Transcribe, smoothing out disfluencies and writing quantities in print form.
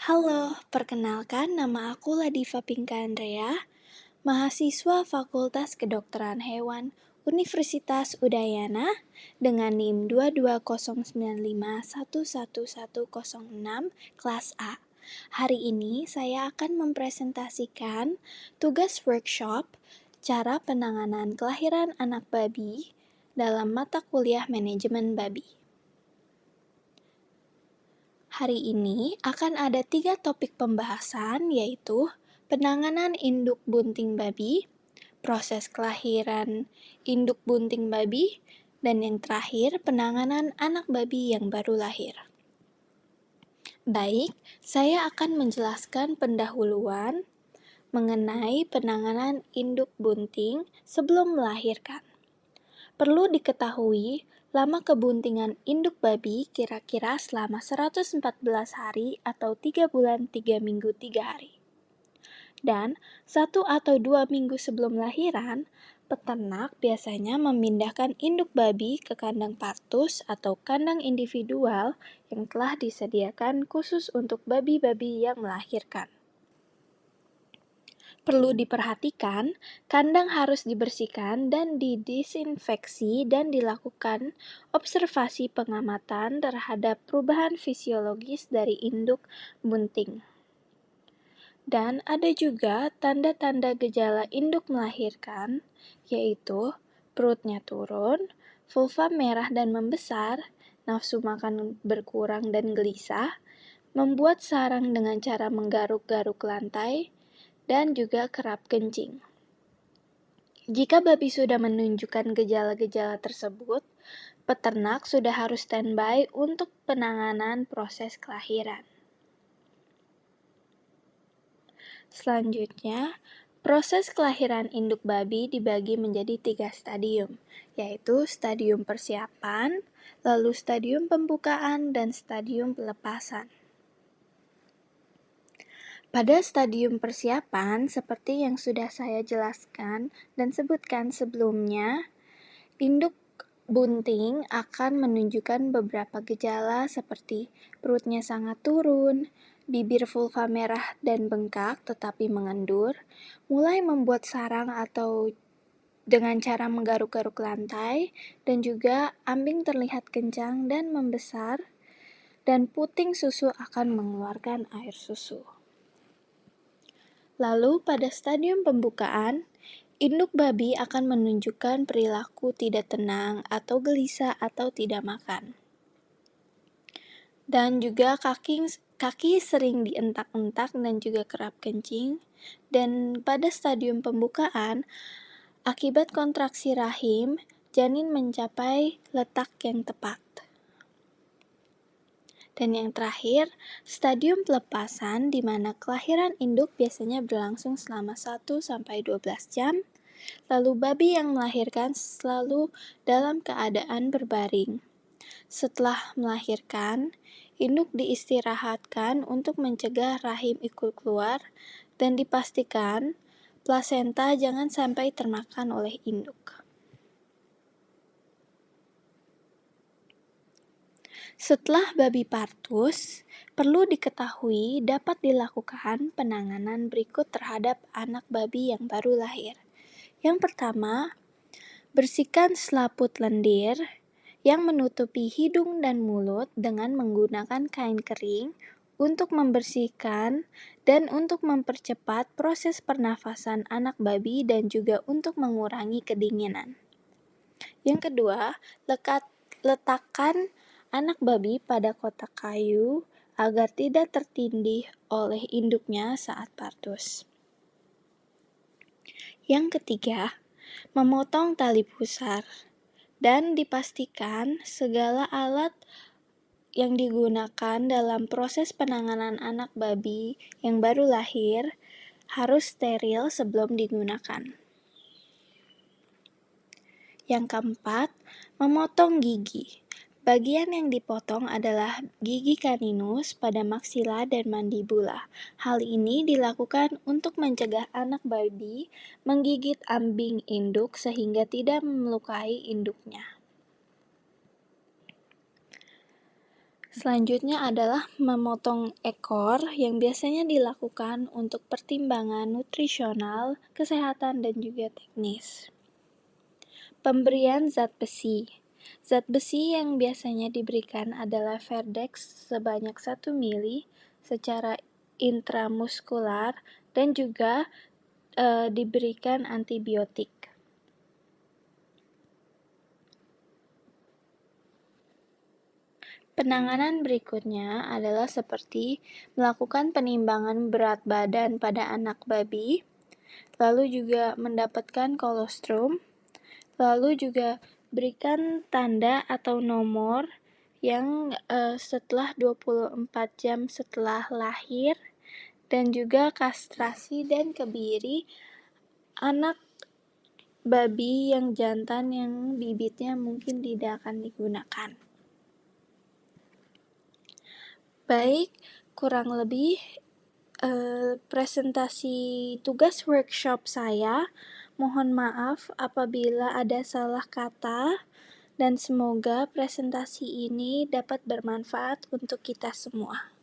Halo, perkenalkan nama aku Ladiva Pinka Andrea, mahasiswa Fakultas Kedokteran Hewan Universitas Udayana dengan NIM 22095111106 kelas A. Hari ini saya akan mempresentasikan tugas workshop cara penanganan kelahiran anak babi dalam mata kuliah manajemen babi. Hari ini akan ada 3 topik pembahasan, yaitu penanganan induk bunting babi, proses kelahiran induk bunting babi, dan yang terakhir penanganan anak babi yang baru lahir. Baik, saya akan menjelaskan pendahuluan mengenai penanganan induk bunting sebelum melahirkan. Perlu diketahui, lama kebuntingan induk babi kira-kira selama 114 hari atau 3 bulan 3 minggu 3 hari. Dan 1 atau 2 minggu sebelum lahiran, peternak biasanya memindahkan induk babi ke kandang partus atau kandang individual yang telah disediakan khusus untuk babi-babi yang melahirkan. Perlu diperhatikan, kandang harus dibersihkan dan didisinfeksi dan dilakukan observasi pengamatan terhadap perubahan fisiologis dari induk bunting. Dan ada juga tanda-tanda gejala induk melahirkan, yaitu perutnya turun, vulva merah dan membesar, nafsu makan berkurang dan gelisah, membuat sarang dengan cara menggaruk-garuk lantai, dan juga kerap kencing. Jika babi sudah menunjukkan gejala-gejala tersebut, peternak sudah harus standby untuk penanganan proses kelahiran. Selanjutnya, proses kelahiran induk babi dibagi menjadi 3 stadium, yaitu stadium persiapan, lalu stadium pembukaan, dan stadium pelepasan. Pada stadium persiapan, seperti yang sudah saya jelaskan dan sebutkan sebelumnya, induk bunting akan menunjukkan beberapa gejala seperti perutnya sangat turun, bibir vulva merah dan bengkak tetapi mengendur, mulai membuat sarang atau dengan cara menggaruk-garuk lantai, dan juga ambing terlihat kencang dan membesar, dan puting susu akan mengeluarkan air susu. Lalu pada stadium pembukaan, induk babi akan menunjukkan perilaku tidak tenang atau gelisah atau tidak makan. Dan juga kaki sering dientak-entak dan juga kerap kencing. Dan pada stadium pembukaan, akibat kontraksi rahim, janin mencapai letak yang tepat. Dan yang terakhir, stadium pelepasan di mana kelahiran induk biasanya berlangsung selama 1-12 jam, lalu babi yang melahirkan selalu dalam keadaan berbaring. Setelah melahirkan, induk diistirahatkan untuk mencegah rahim ikut keluar dan dipastikan plasenta jangan sampai termakan oleh induk. Setelah babi partus, perlu diketahui dapat dilakukan penanganan berikut terhadap anak babi yang baru lahir. Yang pertama, bersihkan selaput lendir yang menutupi hidung dan mulut dengan menggunakan kain kering untuk membersihkan dan untuk mempercepat proses pernafasan anak babi dan juga untuk mengurangi kedinginan. Yang kedua, letakkan anak babi pada kotak kayu agar tidak tertindih oleh induknya saat partus. Yang ketiga, memotong tali pusar dan dipastikan segala alat yang digunakan dalam proses penanganan anak babi yang baru lahir harus steril sebelum digunakan. Yang keempat, memotong gigi. Bagian yang dipotong adalah gigi kaninus pada maksila dan mandibula. Hal ini dilakukan untuk mencegah anak babi menggigit ambing induk sehingga tidak melukai induknya. Selanjutnya adalah memotong ekor yang biasanya dilakukan untuk pertimbangan nutrisional, kesehatan, dan juga teknis. Pemberian zat besi. Zat besi yang biasanya diberikan adalah Verdex sebanyak 1 mili secara intramuskular dan juga diberikan antibiotik. Penanganan berikutnya adalah seperti melakukan penimbangan berat badan pada anak babi, lalu juga mendapatkan kolostrum, lalu juga berikan tanda atau nomor yang setelah 24 jam setelah lahir, dan juga kastrasi dan kebiri anak babi yang jantan yang bibitnya mungkin tidak akan digunakan. Baik, kurang lebih presentasi tugas workshop saya. Mohon maaf apabila ada salah kata, dan semoga presentasi ini dapat bermanfaat untuk kita semua.